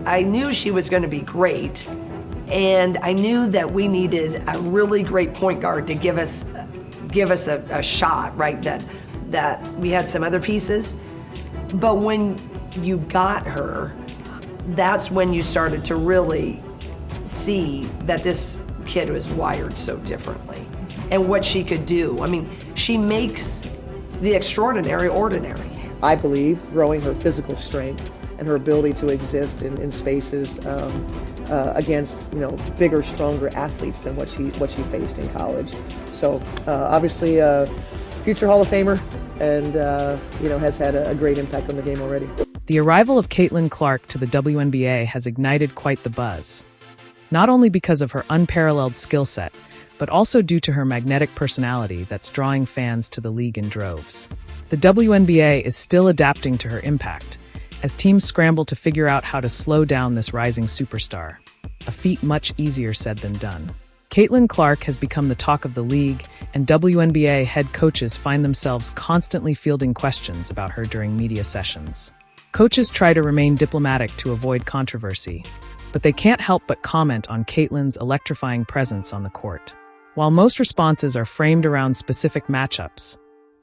I knew she was going to be great, and I knew that we needed a really great point guard to give us a shot, right? That we had some other pieces, but when you got her, that's when you started to really see that this kid was wired so differently and what she could do. I mean, she makes the extraordinary ordinary. I believe growing her physical strength and her ability to exist in spaces against bigger, stronger athletes than what she faced in college. So obviously a future Hall of Famer, and has had a great impact on the game already. The arrival of Caitlin Clark to the WNBA has ignited quite the buzz, not only because of her unparalleled skill set, but also due to her magnetic personality that's drawing fans to the league in droves. The WNBA is still adapting to her impact, as teams scramble to figure out how to slow down this rising superstar, a feat much easier said than done. Caitlin Clark has become the talk of the league, and WNBA head coaches find themselves constantly fielding questions about her during media sessions. Coaches try to remain diplomatic to avoid controversy, but they can't help but comment on Caitlin's electrifying presence on the court. While most responses are framed around specific matchups,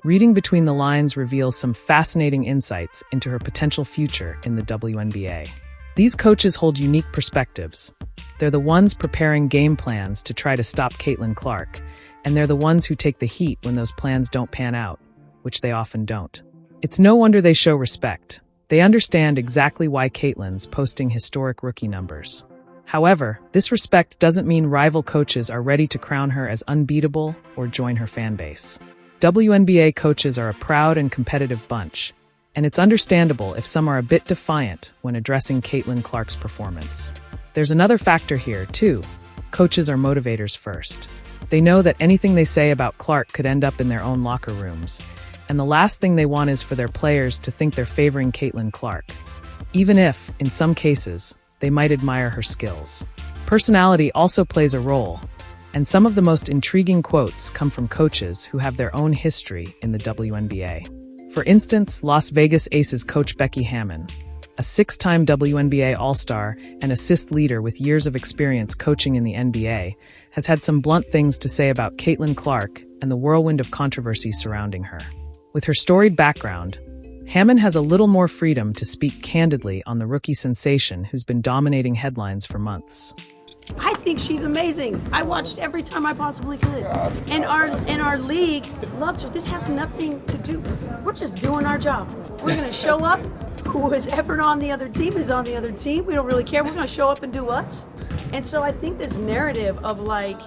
reading between the lines reveals some fascinating insights into her potential future in the WNBA. These coaches hold unique perspectives. They're the ones preparing game plans to try to stop Caitlin Clark, and they're the ones who take the heat when those plans don't pan out, which they often don't. It's no wonder they show respect. They understand exactly why Caitlin's posting historic rookie numbers. However, this respect doesn't mean rival coaches are ready to crown her as unbeatable or join her fan base. WNBA coaches are a proud and competitive bunch, and it's understandable if some are a bit defiant when addressing Caitlin Clark's performance. There's another factor here, too. Coaches are motivators first. They know that anything they say about Clark could end up in their own locker rooms, and the last thing they want is for their players to think they're favoring Caitlin Clark, even if, in some cases, they might admire her skills. Personality also plays a role, and some of the most intriguing quotes come from coaches who have their own history in the WNBA. For instance, Las Vegas Aces coach Becky Hammon, a 6-time WNBA All-Star and assist leader with years of experience coaching in the NBA, has had some blunt things to say about Caitlin Clark and the whirlwind of controversy surrounding her. With her storied background, Hammon has a little more freedom to speak candidly on the rookie sensation who's been dominating headlines for months. I think she's amazing. I watched every time I possibly could. And our league loves her. This has nothing to do. We're just doing our job. We're going to show up. Who is ever on the other team is on the other team. We don't really care. We're going to show up and do us. And so I think this narrative of like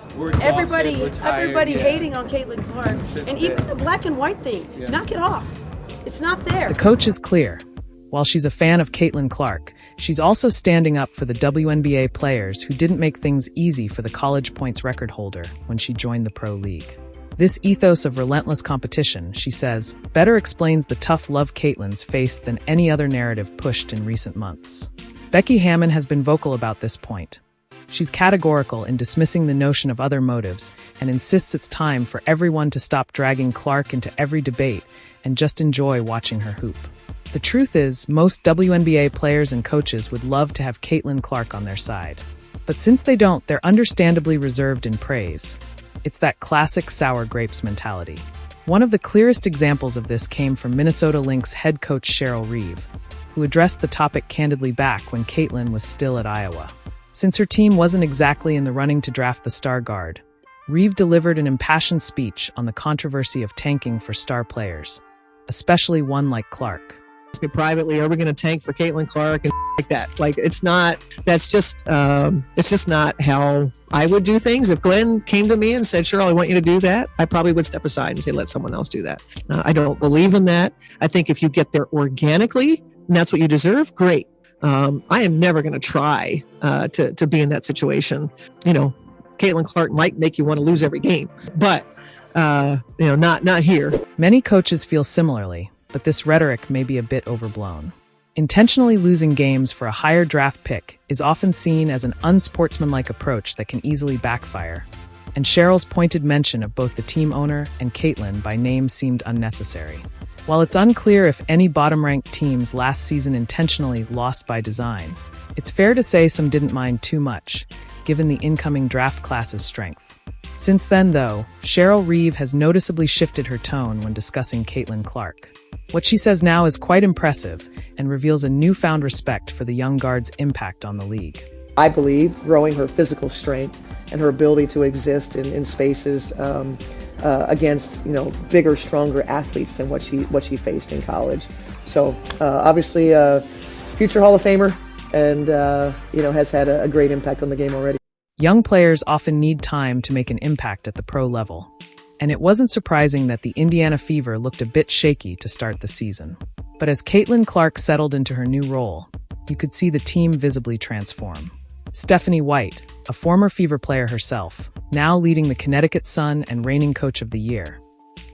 everybody hating on Caitlin Clark, and even the black and white thing, knock it off. It's not there. The coach is clear. While she's a fan of Caitlin Clark, she's also standing up for the WNBA players who didn't make things easy for the college points record holder when she joined the pro league. This ethos of relentless competition, she says, better explains the tough love Caitlin's faced than any other narrative pushed in recent months. Becky Hammon has been vocal about this point. She's categorical in dismissing the notion of other motives and insists it's time for everyone to stop dragging Clark into every debate and just enjoy watching her hoop. The truth is, most WNBA players and coaches would love to have Caitlin Clark on their side. But since they don't, they're understandably reserved in praise. It's that classic sour grapes mentality. One of the clearest examples of this came from Minnesota Lynx head coach Cheryl Reeve, who addressed the topic candidly back when Caitlin was still at Iowa. Since her team wasn't exactly in the running to draft the star guard, Reeve delivered an impassioned speech on the controversy of tanking for star players, especially one like Clark. Privately, are we going to tank for Caitlin Clark and like that? Like, it's just not how I would do things. If Glenn came to me and said, Cheryl, I want you to do that, I probably would step aside and say, let someone else do that. I don't believe in that. I think if you get there organically and that's what you deserve, great. I am never going to try to be in that situation. Caitlin Clark might make you want to lose every game, but not here. Many coaches feel similarly, but this rhetoric may be a bit overblown. Intentionally losing games for a higher draft pick is often seen as an unsportsmanlike approach that can easily backfire, and Cheryl's pointed mention of both the team owner and Caitlin by name seemed unnecessary. While it's unclear if any bottom-ranked teams last season intentionally lost by design, It's fair to say some didn't mind too much, given the incoming draft class's strength. Since then, though, Cheryl Reeve has noticeably shifted her tone when discussing Caitlin Clark. What she says now is quite impressive and reveals a newfound respect for the young guard's impact on the league. I believe growing her physical strength and her ability to exist in spaces against bigger, stronger athletes than what she faced in college. So obviously future Hall of Famer, and has had a great impact on the game already. Young players often need time to make an impact at the pro level, and it wasn't surprising that the Indiana Fever looked a bit shaky to start the season. But as Caitlin Clark settled into her new role, you could see the team visibly transform. Stephanie White, a former Fever player herself, now leading the Connecticut Sun and reigning Coach of the Year,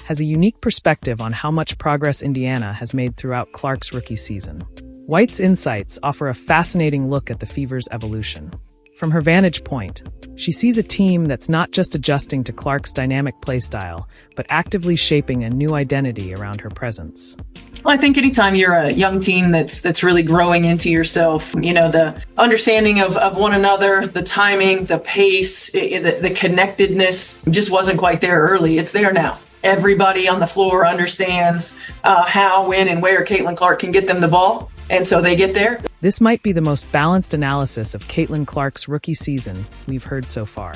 has a unique perspective on how much progress Indiana has made throughout Clark's rookie season. White's insights offer a fascinating look at the Fever's evolution. From her vantage point, she sees a team that's not just adjusting to Clark's dynamic playstyle, but actively shaping a new identity around her presence. Well, I think anytime you're a young team that's really growing into yourself, the understanding of one another, the timing, the pace, the connectedness just wasn't quite there early. It's there now. Everybody on the floor understands how, when, and where Caitlin Clark can get them the ball, and so they get there. This might be the most balanced analysis of Caitlin Clark's rookie season we've heard so far.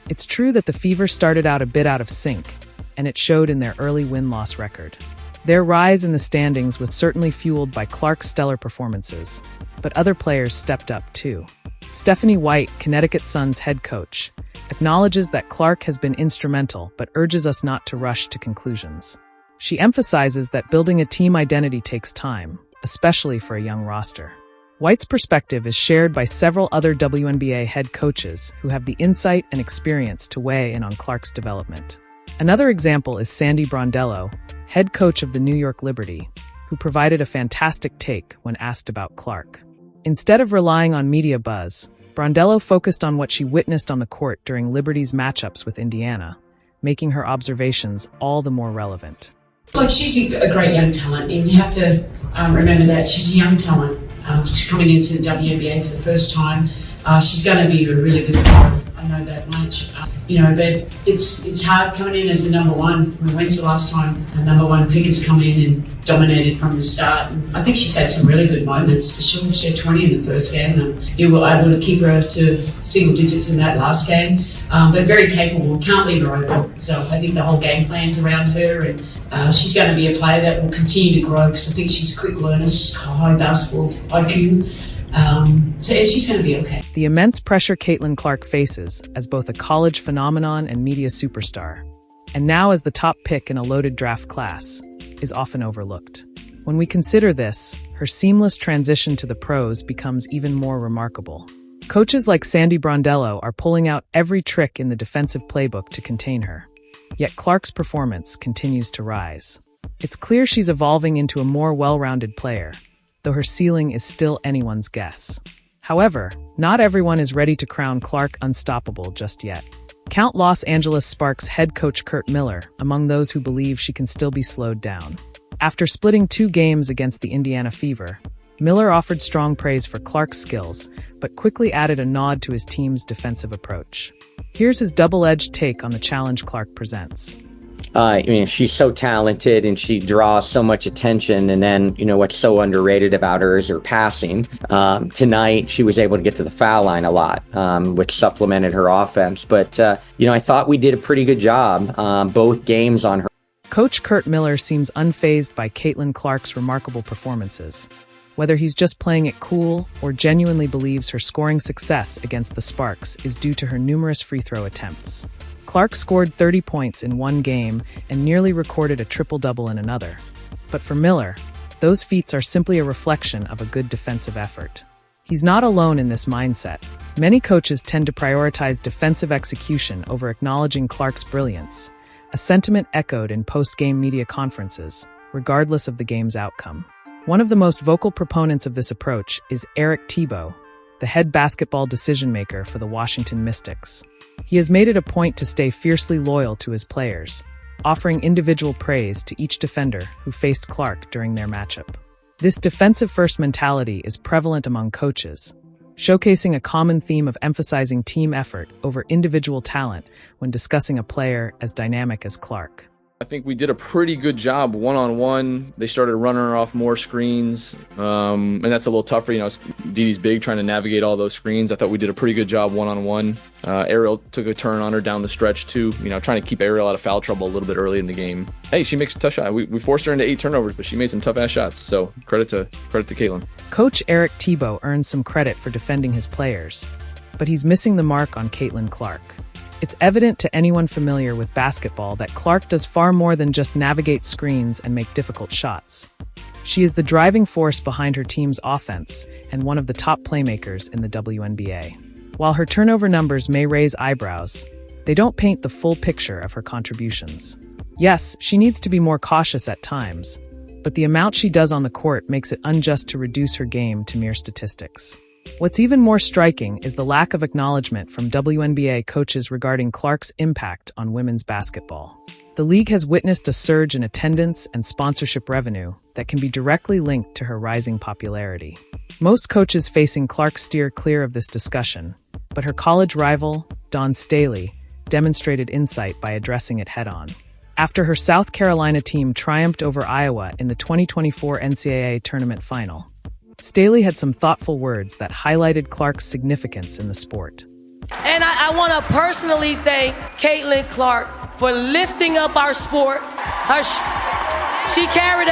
It's true that the Fever started out a bit out of sync, and it showed in their early win-loss record. Their rise in the standings was certainly fueled by Clark's stellar performances, but other players stepped up too. Stephanie White, Connecticut Sun's head coach, acknowledges that Clark has been instrumental but urges us not to rush to conclusions. She emphasizes that building a team identity takes time, especially for a young roster. White's perspective is shared by several other WNBA head coaches who have the insight and experience to weigh in on Clark's development. Another example is Sandy Brondello, head coach of the New York Liberty, who provided a fantastic take when asked about Clark. Instead of relying on media buzz, Brondello focused on what she witnessed on the court during Liberty's matchups with Indiana, making her observations all the more relevant. Look, she's a great young talent, and you have to remember that she's a young talent. She's coming into the WNBA for the first time. She's going to be a really good player. I know that much. But it's hard coming in as the number one. When's the last time a number one pick has come in and dominated from the start? And I think she's had some really good moments. For sure, she had 20 in the first game, and you were able to keep her to single digits in that last game. But very capable. Can't leave her open. So I think the whole game plan's around her, and she's going to be a player that will continue to grow because I think she's a quick learner. She's got high basketball IQ. So she's going to be okay. The immense pressure Caitlin Clark faces as both a college phenomenon and media superstar, and now as the top pick in a loaded draft class, is often overlooked. When we consider this, her seamless transition to the pros becomes even more remarkable. Coaches like Sandy Brondello are pulling out every trick in the defensive playbook to contain her. Yet Clark's performance continues to rise. It's clear she's evolving into a more well-rounded player, though her ceiling is still anyone's guess. However, not everyone is ready to crown Clark unstoppable just yet. Count Los Angeles Sparks head coach Curt Miller among those who believe she can still be slowed down. After splitting 2 games against the Indiana Fever, Miller offered strong praise for Clark's skills, but quickly added a nod to his team's defensive approach. Here's his double-edged take on the challenge Clark presents. She's so talented and she draws so much attention. And then, what's so underrated about her is her passing. Tonight, she was able to get to the foul line a lot, which supplemented her offense. But, I thought we did a pretty good job both games on her. Coach Curt Miller seems unfazed by Caitlin Clark's remarkable performances. Whether he's just playing it cool or genuinely believes her scoring success against the Sparks is due to her numerous free throw attempts. Clark scored 30 points in one game and nearly recorded a triple-double in another. But for Miller, those feats are simply a reflection of a good defensive effort. He's not alone in this mindset. Many coaches tend to prioritize defensive execution over acknowledging Clark's brilliance, a sentiment echoed in post-game media conferences, regardless of the game's outcome. One of the most vocal proponents of this approach is Eric Thibault, the head basketball decision-maker for the Washington Mystics. He has made it a point to stay fiercely loyal to his players, offering individual praise to each defender who faced Clark during their matchup. This defensive-first mentality is prevalent among coaches, showcasing a common theme of emphasizing team effort over individual talent when discussing a player as dynamic as Clark. I think we did a pretty good job one-on-one. They started running her off more screens, and that's a little tougher. You know, Didi's big, trying to navigate all those screens. I thought we did a pretty good job one-on-one. Ariel took a turn on her down the stretch too, you know, trying to keep Ariel out of foul trouble a little bit early in the game. Hey, she makes a tough shot. We forced her into 8 turnovers, but she made some tough-ass shots, so credit to Caitlin. Coach Eric Thibault earns some credit for defending his players, but he's missing the mark on Caitlin Clark. It's evident to anyone familiar with basketball that Clark does far more than just navigate screens and make difficult shots. She is the driving force behind her team's offense and one of the top playmakers in the WNBA. While her turnover numbers may raise eyebrows, they don't paint the full picture of her contributions. Yes, she needs to be more cautious at times, but the amount she does on the court makes it unjust to reduce her game to mere statistics. What's even more striking is the lack of acknowledgement from WNBA coaches regarding Clark's impact on women's basketball. The league has witnessed a surge in attendance and sponsorship revenue that can be directly linked to her rising popularity. Most coaches facing Clark steer clear of this discussion, but her college rival, Dawn Staley, demonstrated insight by addressing it head-on. After her South Carolina team triumphed over Iowa in the 2024 NCAA tournament final, Staley had some thoughtful words that highlighted Clark's significance in the sport. And I want to personally thank Caitlin Clark for lifting up our sport. She carried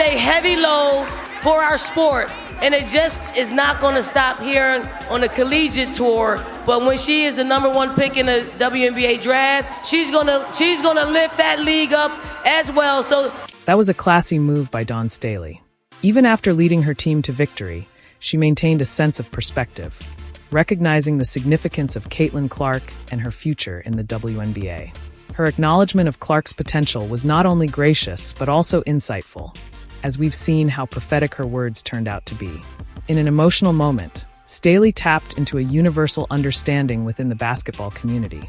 a heavy load for our sport, and it just is not going to stop here on the collegiate tour. But when she is the #1 pick in the WNBA draft, she's gonna lift that league up as well. So that was a classy move by Dawn Staley. Even after leading her team to victory, she maintained a sense of perspective, recognizing the significance of Caitlin Clark and her future in the WNBA. Her acknowledgement of Clark's potential was not only gracious, but also insightful, as we've seen how prophetic her words turned out to be. In an emotional moment, Staley tapped into a universal understanding within the basketball community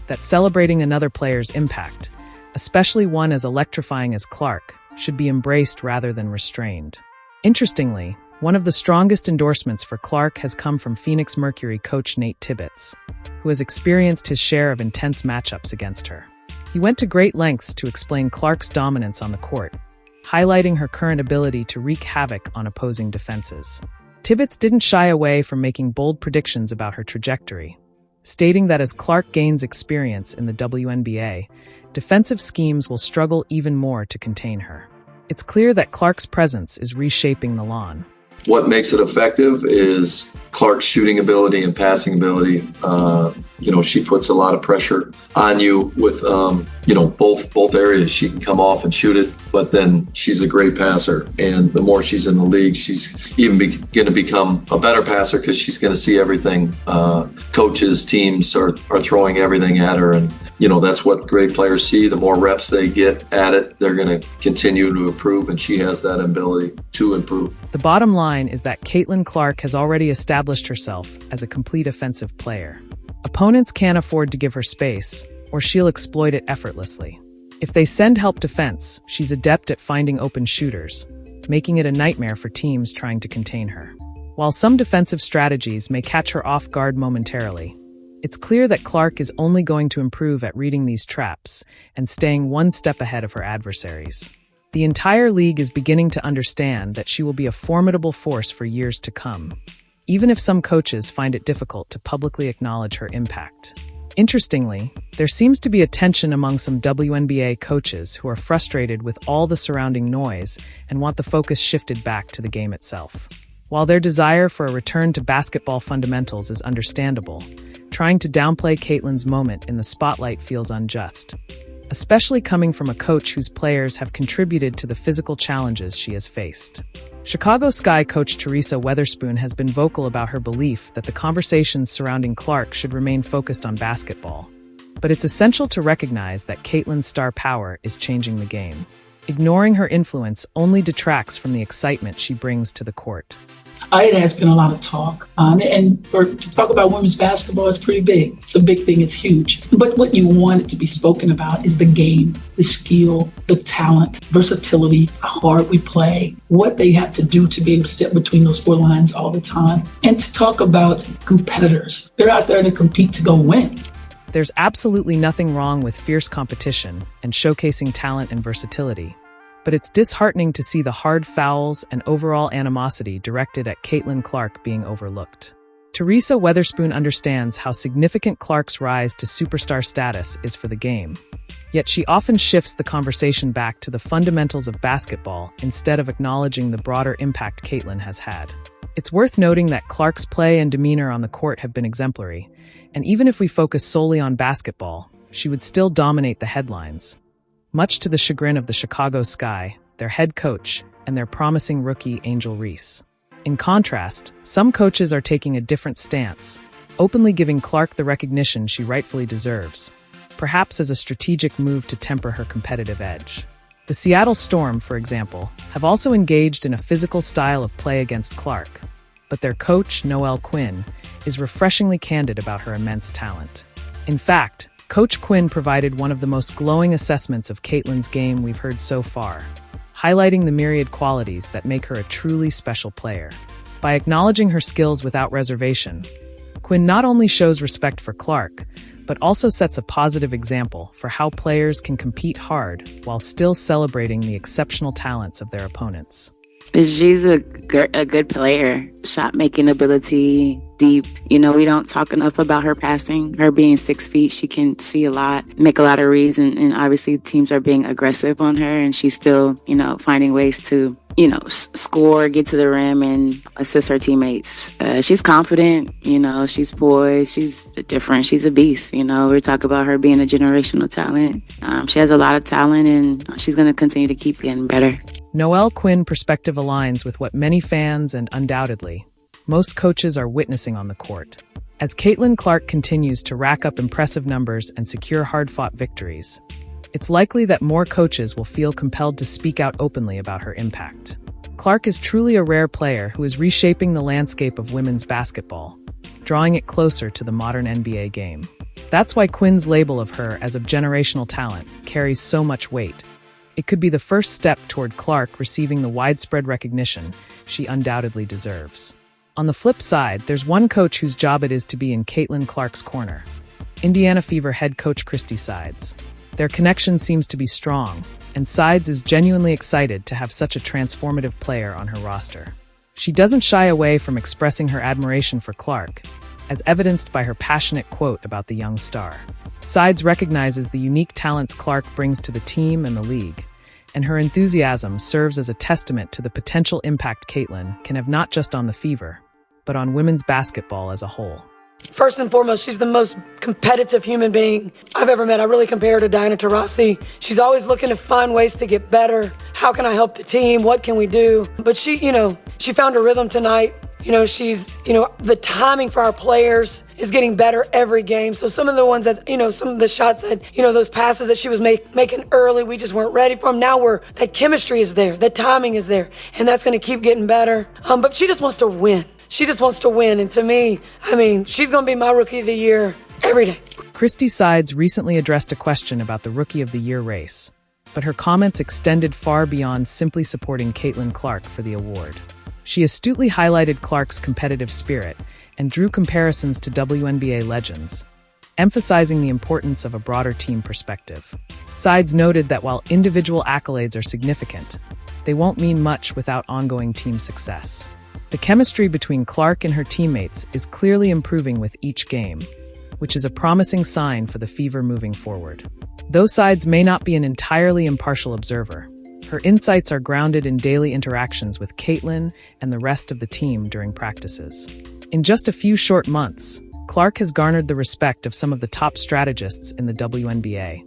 that celebrating another player's impact, especially one as electrifying as Clark, should be embraced rather than restrained. Interestingly, one of the strongest endorsements for Clark has come from Phoenix Mercury coach Nate Tibbetts, who has experienced his share of intense matchups against her. He went to great lengths to explain Clark's dominance on the court, highlighting her current ability to wreak havoc on opposing defenses. Tibbetts didn't shy away from making bold predictions about her trajectory, stating that as Clark gains experience in the WNBA, defensive schemes will struggle even more to contain her. It's clear that Clark's presence is reshaping the lawn. What makes it effective is Clark's shooting ability and passing ability. She puts a lot of pressure on you with, both areas. She can come off and shoot it, but then she's a great passer. And the more she's in the league, she's even going to become a better passer because she's going to see everything. Coaches, teams are throwing everything at her. And, that's what great players see. The more reps they get at it, they're going to continue to improve. And she has that ability to improve. The bottom line is that Caitlin Clark has already established herself as a complete offensive player. Opponents can't afford to give her space, or she'll exploit it effortlessly. If they send help defense, she's adept at finding open shooters, making it a nightmare for teams trying to contain her. While some defensive strategies may catch her off guard momentarily, it's clear that Clark is only going to improve at reading these traps and staying one step ahead of her adversaries. The entire league is beginning to understand that she will be a formidable force for years to come, even if some coaches find it difficult to publicly acknowledge her impact. Interestingly, there seems to be a tension among some WNBA coaches who are frustrated with all the surrounding noise and want the focus shifted back to the game itself. While their desire for a return to basketball fundamentals is understandable, trying to downplay Caitlin's moment in the spotlight feels unjust, especially coming from a coach whose players have contributed to the physical challenges she has faced. Chicago Sky coach Teresa Weatherspoon has been vocal about her belief that the conversations surrounding Clark should remain focused on basketball. But it's essential to recognize that Caitlin's star power is changing the game. Ignoring her influence only detracts from the excitement she brings to the court. It has been a lot of talk. To talk about women's basketball is pretty big. It's a big thing. It's huge. But what you want it to be spoken about is the game, the skill, the talent, versatility, how hard we play, what they have to do to be able to step between those four lines all the time, and to talk about competitors. They're out there to compete to go win. There's absolutely nothing wrong with fierce competition and showcasing talent and versatility. But it's disheartening to see the hard fouls and overall animosity directed at Caitlin Clark being overlooked. Teresa Weatherspoon understands how significant Clark's rise to superstar status is for the game. Yet she often shifts the conversation back to the fundamentals of basketball instead of acknowledging the broader impact Caitlin has had. It's worth noting that Clark's play and demeanor on the court have been exemplary, and even if we focus solely on basketball, she would still dominate the headlines. Much to the chagrin of the Chicago Sky, their head coach, and their promising rookie Angel Reese. In contrast, some coaches are taking a different stance, openly giving Clark the recognition she rightfully deserves, perhaps as a strategic move to temper her competitive edge. The Seattle Storm, for example, have also engaged in a physical style of play against Clark, but their coach, Noelle Quinn, is refreshingly candid about her immense talent. In fact, Coach Quinn provided one of the most glowing assessments of Caitlin's game we've heard so far, highlighting the myriad qualities that make her a truly special player. By acknowledging her skills without reservation, Quinn not only shows respect for Clark, but also sets a positive example for how players can compete hard while still celebrating the exceptional talents of their opponents. She's a good player. Shot-making ability, deep. We don't talk enough about her passing. Her being 6 feet, she can see a lot, make a lot of reads, and obviously teams are being aggressive on her, and she's still, finding ways to, score, get to the rim, and assist her teammates. She's confident, she's poised, she's different, she's a beast. We talk about her being a generational talent. She has a lot of talent, and she's going to continue to keep getting better. Noelle Quinn perspective aligns with what many fans and undoubtedly most coaches are witnessing on the court. As Caitlin Clark continues to rack up impressive numbers and secure hard-fought victories, it's likely that more coaches will feel compelled to speak out openly about her impact. Clark is truly a rare player who is reshaping the landscape of women's basketball, drawing it closer to the modern NBA game. That's why Quinn's label of her as a generational talent carries so much weight. It could be the first step toward Clark receiving the widespread recognition she undoubtedly deserves. On the flip side, there's one coach whose job it is to be in Caitlin Clark's corner: Indiana Fever head coach Christy Sides. Their connection seems to be strong, and Sides is genuinely excited to have such a transformative player on her roster. She doesn't shy away from expressing her admiration for Clark, as evidenced by her passionate quote about the young star. Sides recognizes the unique talents Clark brings to the team and the league, and her enthusiasm serves as a testament to the potential impact Caitlin can have not just on the Fever, but on women's basketball as a whole. First and foremost, she's the most competitive human being I've ever met. I really compare her to Diana Taurasi. She's always looking to find ways to get better. How can I help the team? What can we do? But she found her rhythm tonight. The timing for our players is getting better every game. So some of the ones that, some of the shots that, those passes that she was making early, we just weren't ready for them. Now that chemistry is there, that timing is there, and that's going to keep getting better. But she just wants to win. She just wants to win. And to me, she's going to be my Rookie of the Year every day. Christy Sides recently addressed a question about the Rookie of the Year race, but her comments extended far beyond simply supporting Caitlin Clark for the award. She astutely highlighted Clark's competitive spirit and drew comparisons to WNBA legends, emphasizing the importance of a broader team perspective. Sides noted that while individual accolades are significant, they won't mean much without ongoing team success. The chemistry between Clark and her teammates is clearly improving with each game, which is a promising sign for the Fever moving forward. Though Sides may not be an entirely impartial observer, her insights are grounded in daily interactions with Caitlin and the rest of the team during practices. In just a few short months, Clark has garnered the respect of some of the top strategists in the WNBA,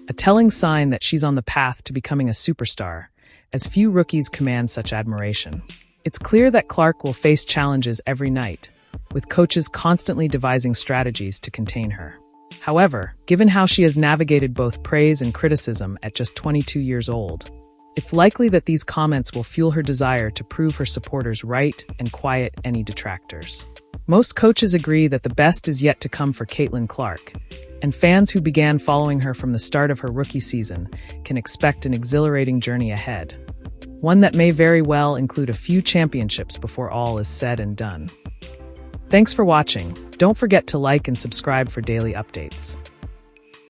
a telling sign that she's on the path to becoming a superstar, as few rookies command such admiration. It's clear that Clark will face challenges every night, with coaches constantly devising strategies to contain her. However, given how she has navigated both praise and criticism at just 22 years old, It's likely that these comments will fuel her desire to prove her supporters right and quiet any detractors. Most coaches agree that the best is yet to come for Caitlin Clark, and fans who began following her from the start of her rookie season can expect an exhilarating journey ahead, one that may very well include a few championships before all is said and done. Thanks for watching. Don't forget to like and subscribe for daily updates.